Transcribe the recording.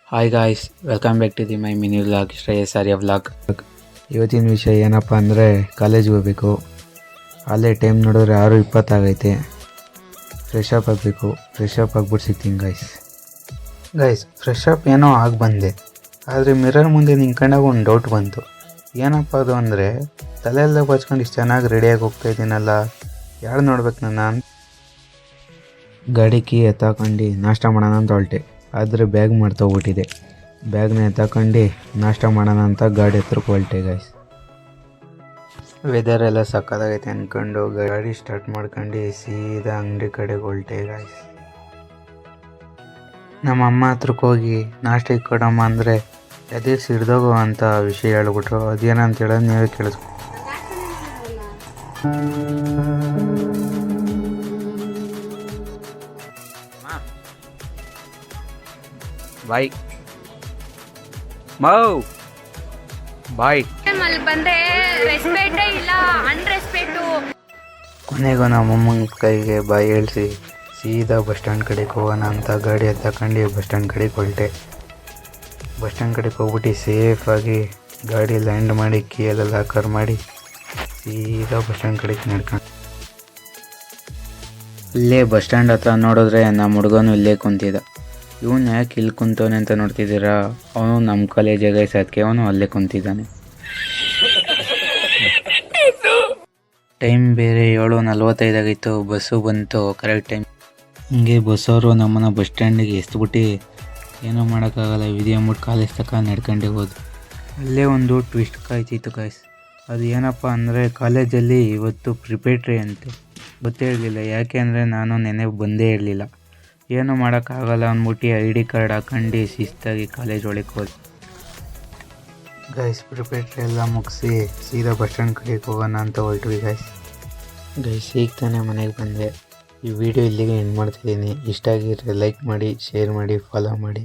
Hi guys, welcome back to my mini vlog Shreyas Arya vlog. ಇವತ್ತಿನ ವಿಷಯ ಏನಪ್ಪ ಅಂದರೆ ಕಾಲೇಜ್ಗೆ ಹೋಗ್ಬೇಕು. ಅಲ್ಲೇ ಟೈಮ್ ನೋಡಿದ್ರೆ 6:20 ಆಗೈತೆ. ಫ್ರೆಶ್ ಅಪ್ ಆಗಬೇಕು. ಫ್ರೆಶ್ ಅಪ್ ಆಗ್ಬಿಟ್ಟು ಸಿಗ್ತೀನಿ ಗೈಸ್. ಫ್ರೆಶ್ ಅಪ್ ಏನೋ ಆಗಿ ಬಂದೆ. ಆದರೆ ಮಿರರ್ ಮುಂದೆ ನಿಂತ್ಕೊಂಡಾಗ ಒಂದು ಡೌಟ್ ಬಂತು. ಏನಪ್ಪ ಅದು ಅಂದರೆ ತಲೆಯೆಲ್ಲ ಬಚ್ಕೊಂಡು ಇಷ್ಟು ಚೆನ್ನಾಗಿ ರೆಡಿಯಾಗಿ ಹೋಗ್ತಾ ಇದ್ದೀನಲ್ಲ, ಯಾರು ನೋಡ್ಬೇಕು ನಾನು? ಗಾಡಿ ಕೀ ಎತ್ತಾಕೊಂಡು ನಾಷ್ಟ ಮಾಡೋಣ ಅಂತ ಹೊರಟೆ. ಆದರೆ ಬ್ಯಾಗ್ ಮರ್ತೋಗ್ಬಿಟ್ಟಿದೆ. ಬ್ಯಾಗ್ನ ಎತ್ತಾಕೊಂಡು ನಾಷ್ಟ ಮಾಡೋಣ ಅಂತ ಗಾಡಿ ಹತ್ರಕ್ಕೆ ಹೊರಟೆ ಗೈಸ್. ವೆದರ್ ಎಲ್ಲ ಸಕ್ಕತ್ತಾಗೈತೆ ಅಂದ್ಕೊಂಡು ಗಾಡಿ ಸ್ಟಾರ್ಟ್ ಮಾಡ್ಕೊಂಡು ಸೀದಾ ಅಂಗಡಿ ಕಡೆಗೆ ಹೊರಟೆ ಗೈಸ್. ನಮ್ಮ ಅಮ್ಮ ಹತ್ರಕ್ಕೆ ಹೋಗಿ ನಾಷ್ಟಕ್ಕೆ ಕೊಡಮ್ಮ ಅಂದರೆ ಅದೇ ಸಿಡ್ದೋಗೋ ಅಂತ ವಿಷಯ ಹೇಳ್ಬಿಟ್ರು. ಅದೇನಂತ ಹೇಳೋದು ನೀವೇ ಕೇಳಿಸ್ಕೊ. ಬಾಯ್ ಮೌ ಬಾಯ್. ಅಲ್ಲಿ ಬಂದ್ರೆ ರೆಸ್ಪೆಕ್ಟೇ ಇಲ್ಲ, ಅನ್ರೆಸ್ಪೆಕ್ಟು. ಕೊನೆಗೂ ನಮ್ಮಮ್ಮನ ಕೈಗೆ ಬಾಯಿ ಹೇಳಿಸಿ ಸೀದಾ ಬಸ್ ಸ್ಟ್ಯಾಂಡ್ ಕಡೆಗೆ ಹೋಗೋಣ ಅಂತ ಗಾಡಿ ಎತ್ತಕೊಂಡು ಬಸ್ ಸ್ಟ್ಯಾಂಡ್ ಕಡೆಗೆ ಹೊರಟೆ. ಬಸ್ ಸ್ಟ್ಯಾಂಡ್ ಕಡೆಗೆ ಹೋಗ್ಬಿಟ್ಟು ಸೇಫಾಗಿ ಗಾಡಿ ಲ್ಯಾಂಡ್ ಮಾಡಿ ಕೀಯೆಲ್ಲ ಲಾಕರ್ ಮಾಡಿ ಸೀದಾ ಬಸ್ ಸ್ಟ್ಯಾಂಡ್ ಕಡೆಗೆ ನಡ್ಕೊಂಡು ಇಲ್ಲೇ ಬಸ್ ಸ್ಟ್ಯಾಂಡ್ ಹತ್ರ ನೋಡಿದ್ರೆ ನಮ್ಮ ಹುಡುಗನು ಇಲ್ಲೇ ಕುಂತಿದ್ದ. ಇವನು ಯಾಕೆ ಇಲ್ಲಿ ಕುಂತವನೆ ಅಂತ ನೋಡ್ತಿದ್ದೀರಾ? ಅವನು ನಮ್ಮ ಕಾಲೇಜಿಗೆ ಅದಕ್ಕೆ ಅವನು ಅಲ್ಲೇ ಕುಂತಿದ್ದಾನೆ. ಟೈಮ್ ಬೇರೆ 7:45 ಆಗಿತ್ತು. ಬಸ್ಸು ಬಂತು ಕರೆಕ್ಟ್ ಟೈಮ್. ಹಿಂಗೆ ಬಸ್ಸವರು ನಮ್ಮನ್ನು ಬಸ್ ಸ್ಟ್ಯಾಂಡಿಗೆ ಎಸ್ಬಿಟ್ಟು ಏನೂ ಮಾಡೋಕ್ಕಾಗಲ್ಲ, ವಿಧಿ ಅಂದ್ಬಿಟ್ಟು ಕಾಲೇಜ್ ತನಕ ನಡ್ಕೊಂಡೇ ಹೋದು. ಅಲ್ಲೇ ಒಂದು ಟ್ವಿಸ್ಟ್ ಕಾಯ್ತಿತ್ತು ಗೈಸ್. ಅದು ಏನಪ್ಪ ಅಂದರೆ ಕಾಲೇಜಲ್ಲಿ ಇವತ್ತು ಪ್ರಿಪೇಟ್ರಿ ಅಂತೆ. ಗೊತ್ತೇ ಇರಲಿಲ್ಲ. ಯಾಕೆ ಅಂದರೆ ನಾನು ನೆನೆ ಬಂದೇ ಇರಲಿಲ್ಲ. ಏನೂ ಮಾಡೋಕ್ಕಾಗಲ್ಲ ಅಂದ್ಬಿಟ್ಟು ID ಕಾರ್ಡ್ ಹಾಕೊಂಡು ಶಿಸ್ತಾಗಿ ಕಾಲೇಜ್ ಒಳಗೆ ಹೋದೆ ಗೈಸ್. ಪ್ರಿಪೇಟ್ರಿ ಎಲ್ಲ ಮುಗಿಸಿ ಸೀದಾ ಬಸ್ ಸ್ಟ್ಯಾಂಡ್ ಕಡೆಗೆ ಹೋಗೋಣ ಅಂತ ಹೊರಟ್ವಿ ಗೈಸ್. ಈಗ ತಾನೇ ಮನೆಗೆ ಬಂದೆ. ಈ ವಿಡಿಯೋ ಇಲ್ಲಿಗೆ ಎಂಡ್ ಮಾಡ್ತಿದ್ದೀನಿ. ಇಷ್ಟ ಆಗಿದ್ರೆ ಲೈಕ್ ಮಾಡಿ, ಶೇರ್ ಮಾಡಿ, ಫಾಲೋ ಮಾಡಿ.